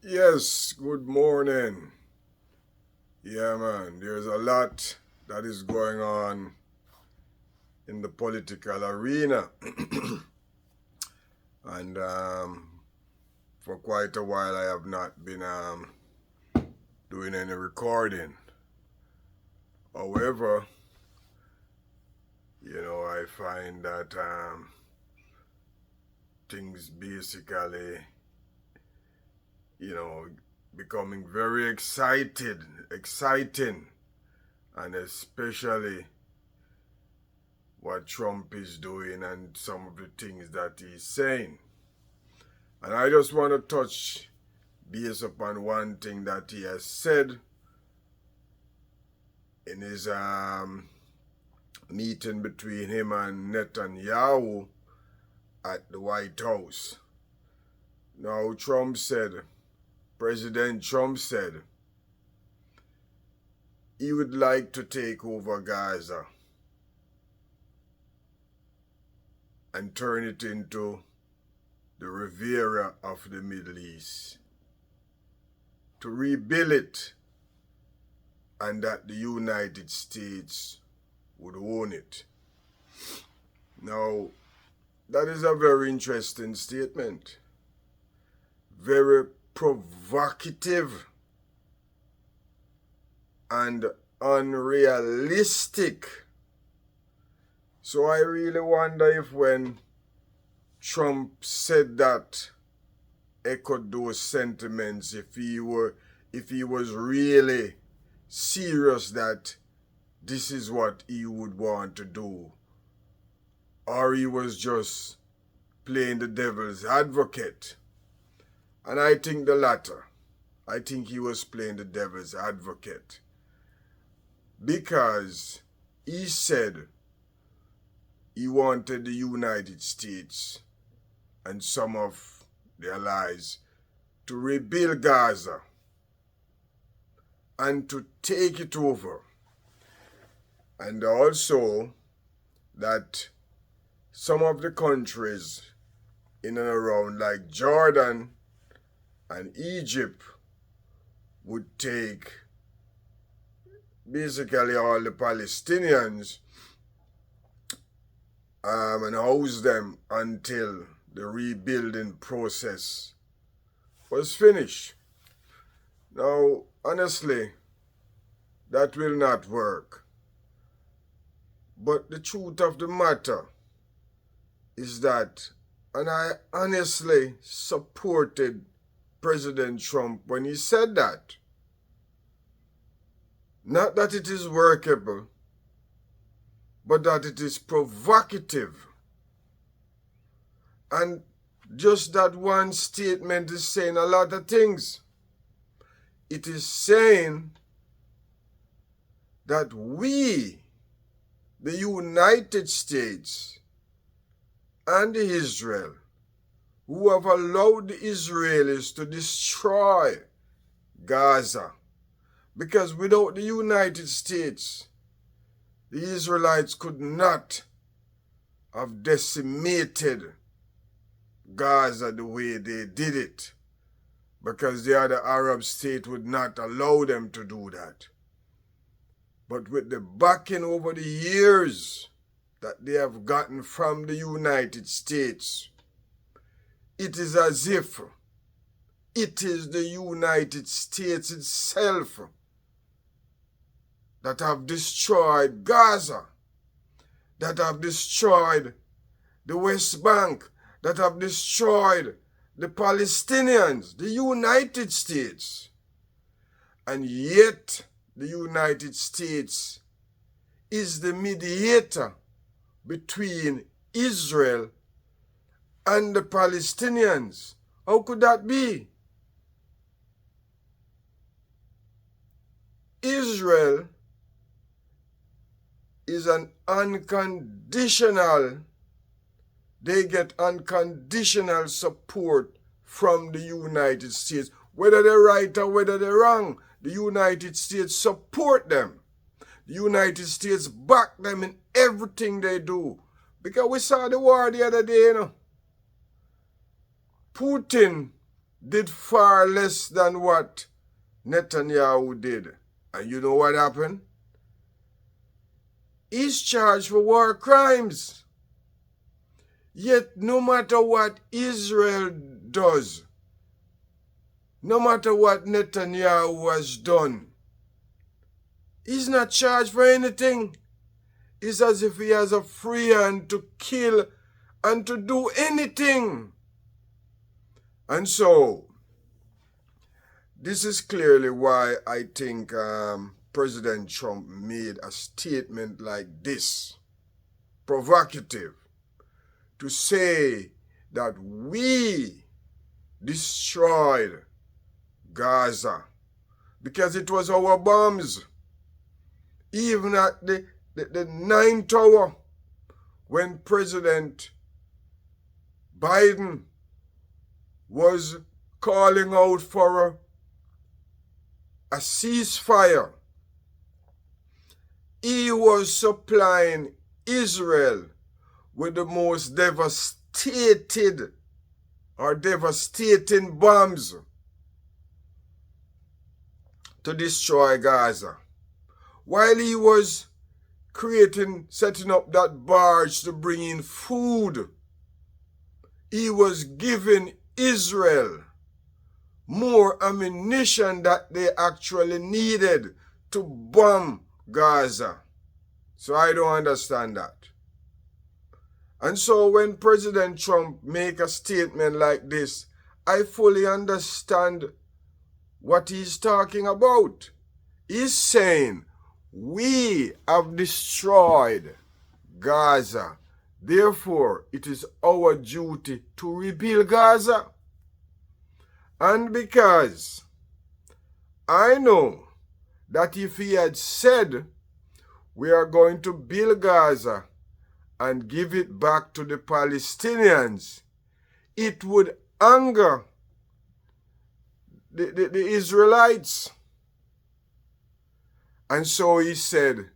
Yes, good morning. Yeah, man, there's a lot that is going on in the political arena. And for quite a while, I have not been doing any recording. However, I find that things basically, becoming very exciting, and especially what Trump is doing and some of the things that he's saying. And I just want to touch base upon one thing that he has said in his meeting between him and Netanyahu at the White House. Now, President Trump said, he would like to take over Gaza and turn it into the Riviera of the Middle East, to rebuild it, and that the United States would own it. Now, that is a very interesting statement, very provocative and unrealistic. So I really wonder if when Trump said that, echoed those sentiments, if he was really serious that this is what he would want to do, or he was just playing the devil's advocate. And I think the latter. I think he was playing the devil's advocate, because he said he wanted the United States and some of the allies to rebuild Gaza and to take it over. And also that some of the countries in and around, like Jordan and Egypt, would take basically all the Palestinians and house them until the rebuilding process was finished. Now, honestly, that will not work. But the truth of the matter is that, and I honestly supported President Trump when he said that. Not that it is workable, but that it is provocative. And just that one statement is saying a lot of things. It is saying that we, the United States and Israel, who have allowed the Israelis to destroy Gaza, because without the United States, the Israelites could not have decimated Gaza the way they did it, because the other Arab state would not allow them to do that. But with the backing over the years that they have gotten from the United States, it is as if it is the United States itself that have destroyed Gaza, that have destroyed the West Bank, that have destroyed the Palestinians, the United States. And yet, the United States is the mediator between Israel and the Palestinians. How could that be? Israel is an unconditional, they get unconditional support from the United States. Whether they're right or whether they're wrong, the United States support them. The United States back them in everything they do. Because we saw the war the other day, Putin did far less than what Netanyahu did. And you know what happened? He's charged for war crimes. Yet no matter what Israel does, no matter what Netanyahu has done, he's not charged for anything. It's as if he has a free hand to kill and to do anything. And so, this is clearly why I think President Trump made a statement like this, provocative, to say that we destroyed Gaza because it was our bombs. Even at the ninth hour, when President Biden was calling out for a ceasefire, he was supplying Israel with the most devastating bombs to destroy Gaza. While he was setting up that barge to bring in food, he was giving Israel more ammunition that they actually needed to bomb Gaza. So I don't understand that. And so when President Trump make a statement like this, I fully understand what he's talking about. He's saying, we have destroyed Gaza. Therefore, it is our duty to rebuild Gaza. And because I know that if he had said, we are going to build Gaza and give it back to the Palestinians, it would anger the Israelites. And so he said,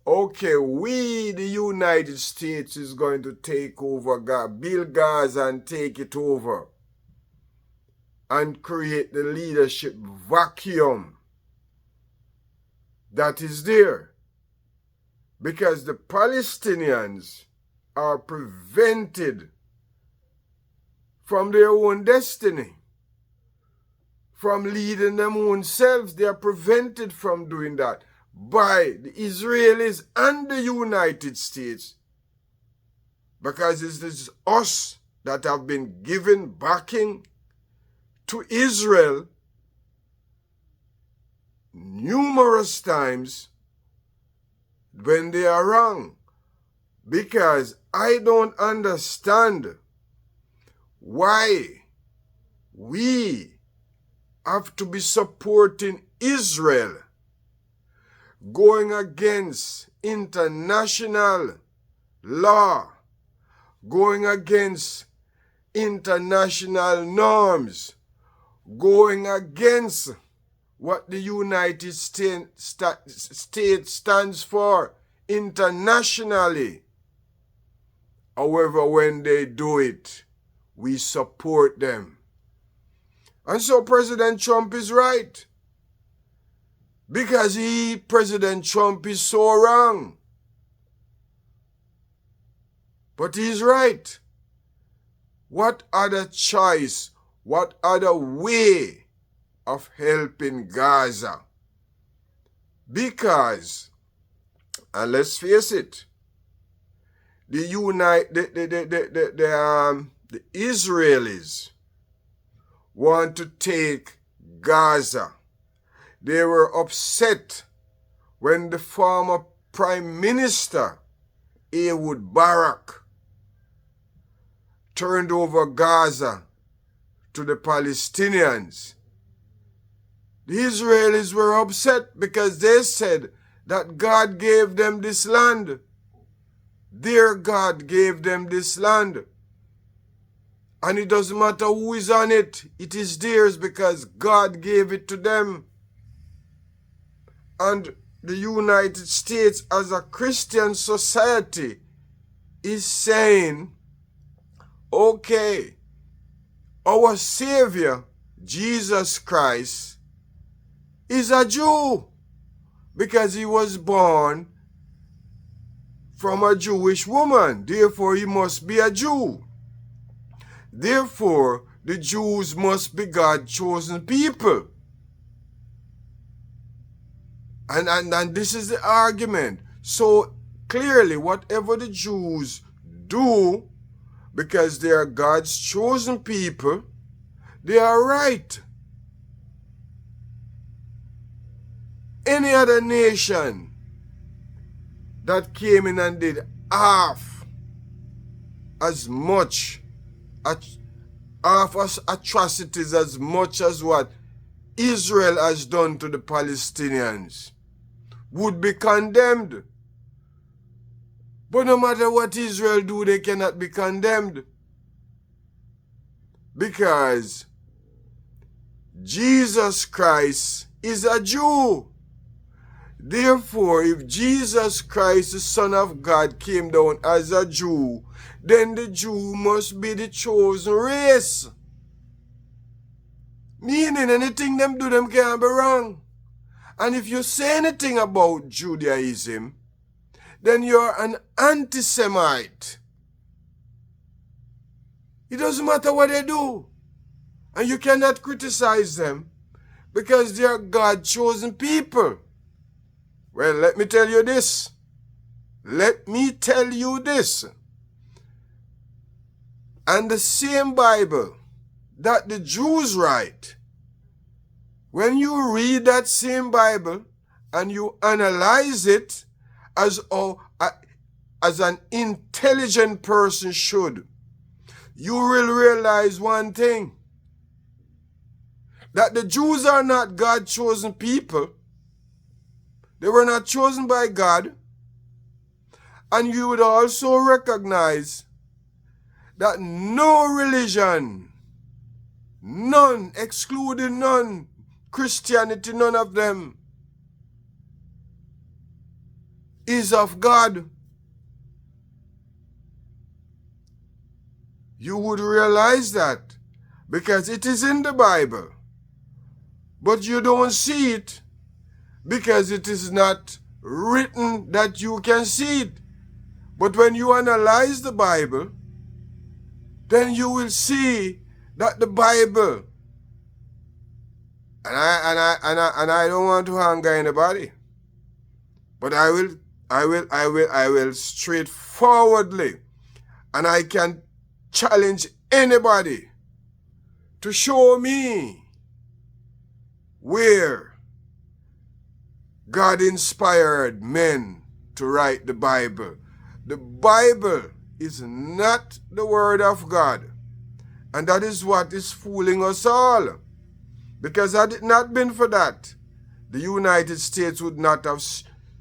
okay, we, the United States, is going to take over, build Gaza and take it over and create the leadership vacuum that is there. Because the Palestinians are prevented from their own destiny, from leading them own selves. They are prevented from doing that by the Israelis and the United States, because it is us that have been given backing to Israel numerous times when they are wrong. Because I don't understand why we have to be supporting Israel going against international law, going against international norms, going against what the United States stands for internationally. However, when they do it, we support them. And so President Trump is right. Because President Trump is so wrong. But he's right. What other choice, what other way of helping Gaza? Because, and let's face it, the Israelis want to take Gaza. They were upset when the former Prime Minister, Ehud Barak, turned over Gaza to the Palestinians. The Israelis were upset because they said that God gave them this land. Their God gave them this land. And it doesn't matter who is on it. It is theirs because God gave it to them. And the United States, as a Christian society, is saying, okay, Our Savior, Jesus Christ, is a Jew because he was born from a Jewish woman. Therefore, he must be a Jew. Therefore, the Jews must be God's chosen people. And this is the argument. So clearly, whatever the Jews do, because they are God's chosen people, they are right. Any other nation that came in and did half as atrocities as much as what Israel has done to the Palestinians would be condemned. But no matter what Israel do, they cannot be condemned. Because Jesus Christ is a Jew. Therefore, if Jesus Christ, the Son of God, came down as a Jew, then the Jew must be the chosen race. Meaning anything them do, them can't be wrong. And if you say anything about Judaism, then you're an anti-Semite. It doesn't matter what they do. And you cannot criticize them because they are God-chosen people. Well, let me tell you this. Let me tell you this. And the same Bible that the Jews write, when you read that same Bible and you analyze it as an intelligent person should, you will realize one thing. That the Jews are not God's chosen people. They were not chosen by God. And you would also recognize that no religion, none, excluding none, Christianity, none of them, is of God. You would realize that because it is in the Bible. But you don't see it because it is not written that you can see it. But when you analyze the Bible, then you will see that the Bible, and I don't want to anger anybody, but I will straightforwardly, and I can challenge anybody to show me where God inspired men to write the Bible. The Bible is not the word of God. And that is what is fooling us all. Because had it not been for that, the United States would not have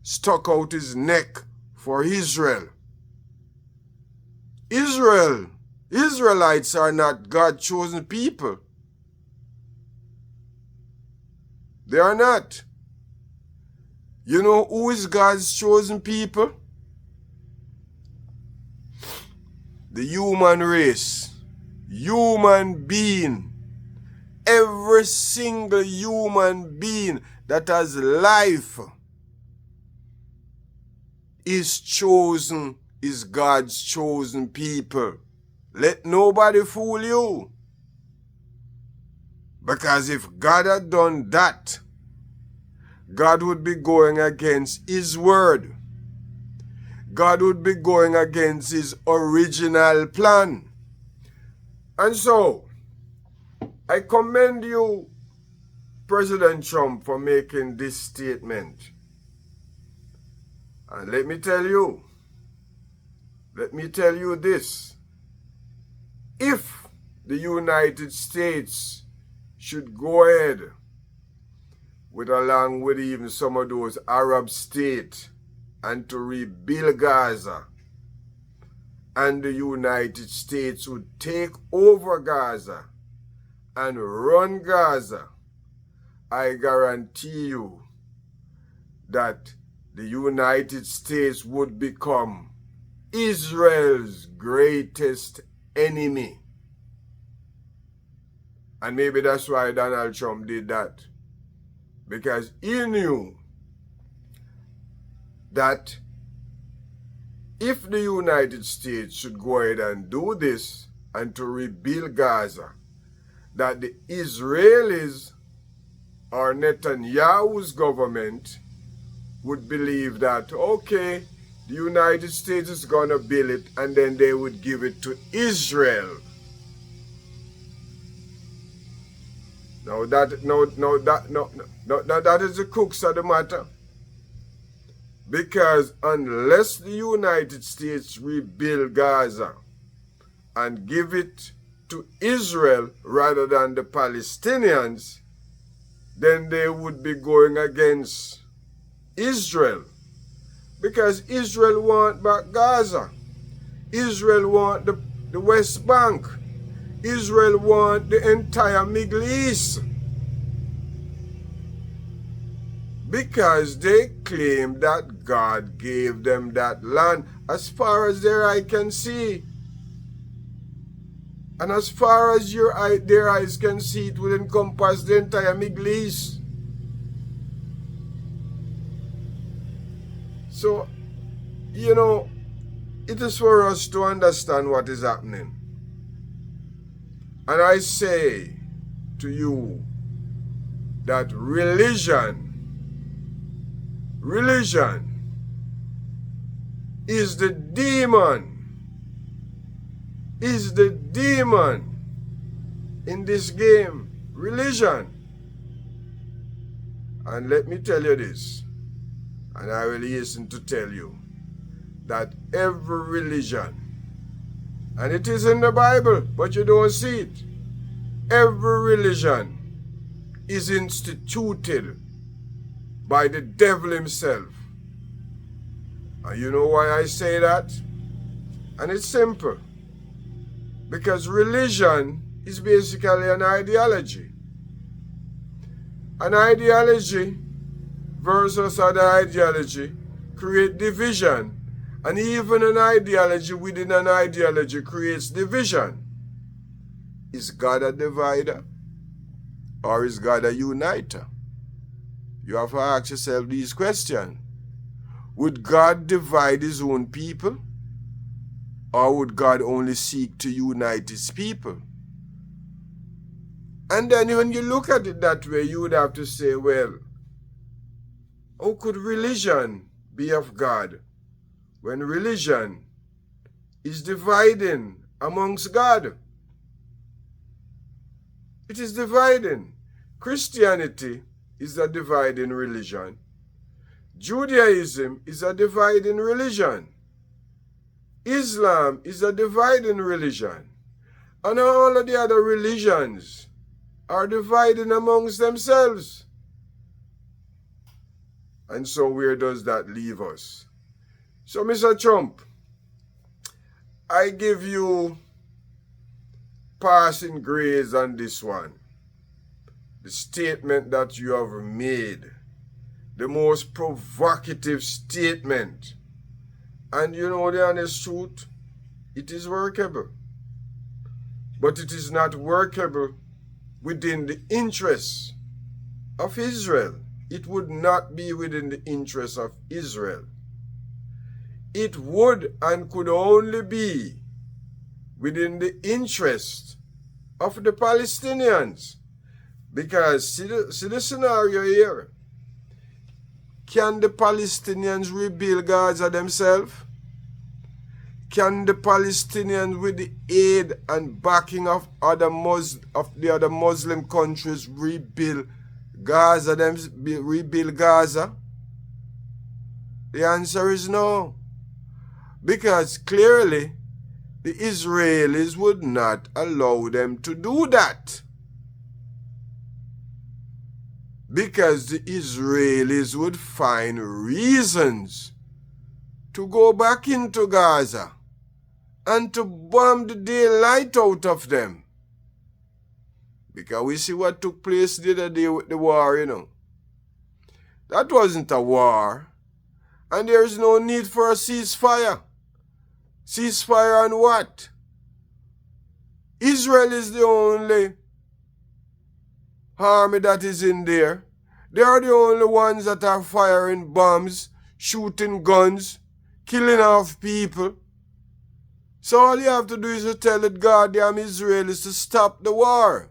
stuck out his neck for Israel. Israelites are not God's chosen people. They are not. You know who is God's chosen people? The human race. Human being. Every single human being that has life is chosen, is God's chosen people. Let nobody fool you. Because if God had done that, God would be going against his word. God would be going against his original plan. And so, I commend you, President Trump, for making this statement. And let me tell you this. If the United States should go ahead along with even some of those Arab states and to rebuild Gaza, and the United States would take over Gaza and run Gaza, I guarantee you that the United States would become Israel's greatest enemy. And maybe that's why Donald Trump did that. Because he knew that if the United States should go ahead and do this and to rebuild Gaza, that the Israelis or Netanyahu's government would believe that, okay, the United States is going to build it, and then they would give it to Israel. That is the crux of the matter. Because unless the United States rebuild Gaza and give it to Israel rather than the Palestinians, then they would be going against Israel. Because Israel want back Gaza. Israel want the West Bank. Israel want the entire Middle East. Because they claim that God gave them that land as far as their eye can see. And as far as their eyes can see, it will encompass the entire Middle East. So, you know, it is for us to understand what is happening. And I say to you that religion is the demon in this game. Religion. And let me tell you this, and I will hasten to tell you, that every religion, and it is in the Bible, but you don't see it, every religion is instituted by the devil himself. And you know why I say that? And it's simple. Because religion is basically an ideology. An ideology versus other ideology create division. And even an ideology within an ideology creates division. Is God a divider? Or is God a uniter? You have to ask yourself these questions. Would God divide his own people? Or would God only seek to unite his people? And then when you look at it that way, you would have to say, well, how could religion be of God when religion is dividing amongst God? It is dividing. Christianity is a dividing religion. Judaism is a dividing religion. Islam is a dividing religion. And all of the other religions are dividing amongst themselves. And so where does that leave us? So Mr. Trump, I give you passing grades on this one. The statement that you have made, the most provocative statement. And you know the honest truth, it is workable. But it is not workable within the interests of Israel. It would not be within the interests of Israel. It would and could only be within the interest of the Palestinians. Because see the scenario here. Can the Palestinians rebuild Gaza themselves? Can the Palestinians, with the aid and backing of the other Muslim countries, rebuild Gaza? The answer is no. Because clearly the Israelis would not allow them to do that. Because the Israelis would find reasons to go back into Gaza and to bomb the daylight out of them. Because we see what took place the other day with the war, you know. That wasn't a war. And there is no need for a ceasefire. Ceasefire on what? Israel is the only army that is in there. They are the only ones that are firing bombs, shooting guns, killing off people. So all you have to do is to tell the goddamn Israelis to stop the war.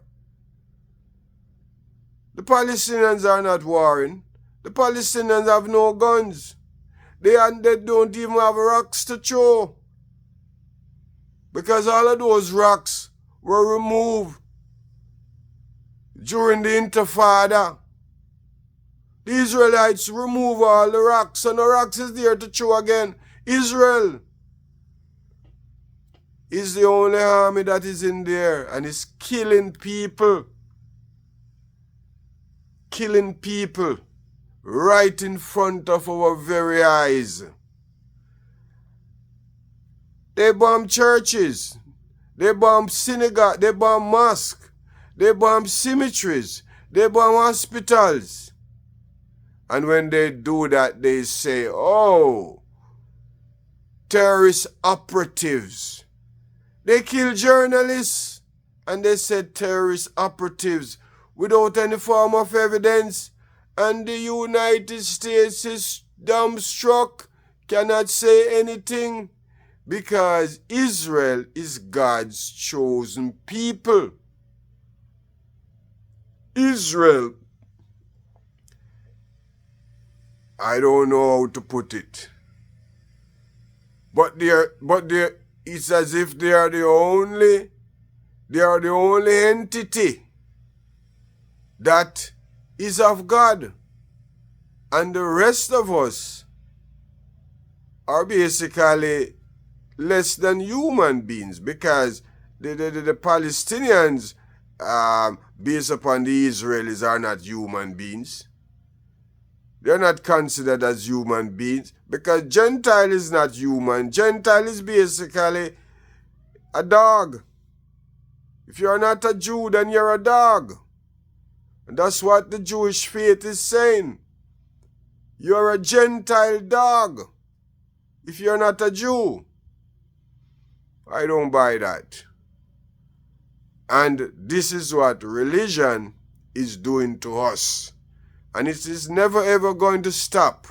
The Palestinians are not warring. The Palestinians have no guns. They don't even have rocks to throw. Because all of those rocks were removed during the Intifada. The Israelites remove all the rocks, and the rocks is there to throw again. Israel is the only army that is in there, and is killing people. Killing people right in front of our very eyes. They bomb churches. They bomb synagogues. They bomb mosques. They bomb cemeteries. They bomb hospitals. And when they do that, they say, oh, terrorist operatives. They kill journalists, and they said terrorist operatives without any form of evidence. And the United States is dumbstruck, cannot say anything, because Israel is God's chosen people. Israel, I don't know how to put it, but it's as if they are the only entity that is of God, and the rest of us are basically less than human beings, because the Palestinians, based upon the Israelis, are not human beings. They're not considered as human beings, because Gentile is not human. Gentile is basically a dog. If you're not a Jew, then you're a dog. And that's what the Jewish faith is saying. You're a Gentile dog if you're not a Jew. I don't buy that. And this is what religion is doing to us. And it is never ever going to stop.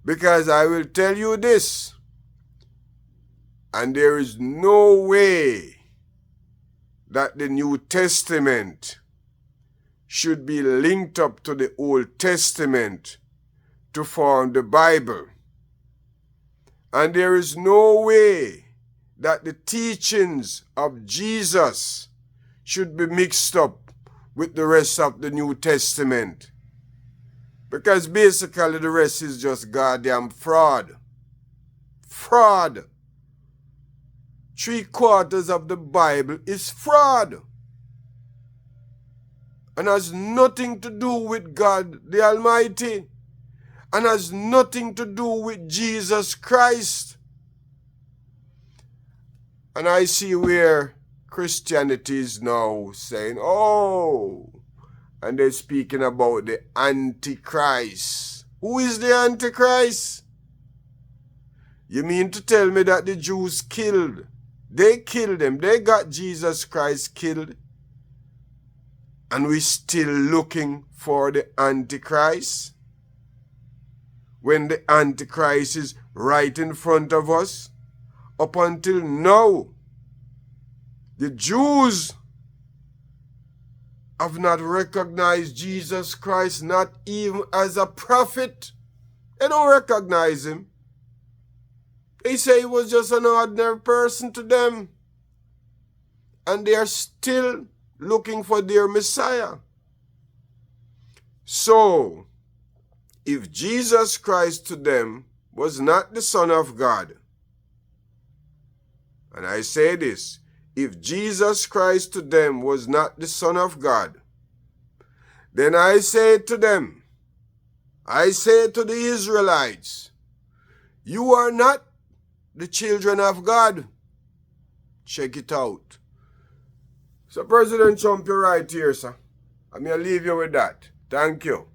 Because I will tell you this, and there is no way that the New Testament should be linked up to the Old Testament to form the Bible. And there is no way that the teachings of Jesus should be mixed up with the rest of the New Testament. Because basically the rest is just goddamn fraud. Fraud. 3/4 of the Bible is fraud. And has nothing to do with God the Almighty. And has nothing to do with Jesus Christ. And I see where Christianity is now saying, oh, and they're speaking about the Antichrist. Who is the Antichrist? You mean to tell me that the Jews killed? They killed them. They got Jesus Christ killed. And we're still looking for the Antichrist? When the Antichrist is right in front of us? Up until now, the Jews have not recognized Jesus Christ, not even as a prophet. They don't recognize him. They say he was just an ordinary person to them. And they are still looking for their Messiah. So, if Jesus Christ to them was not the Son of God, and I say this, if Jesus Christ to them was not the Son of God, then I say to them, I say to the Israelites, you are not the children of God. Check it out. So President Trump, you're right here, sir. I'm going to leave you with that. Thank you.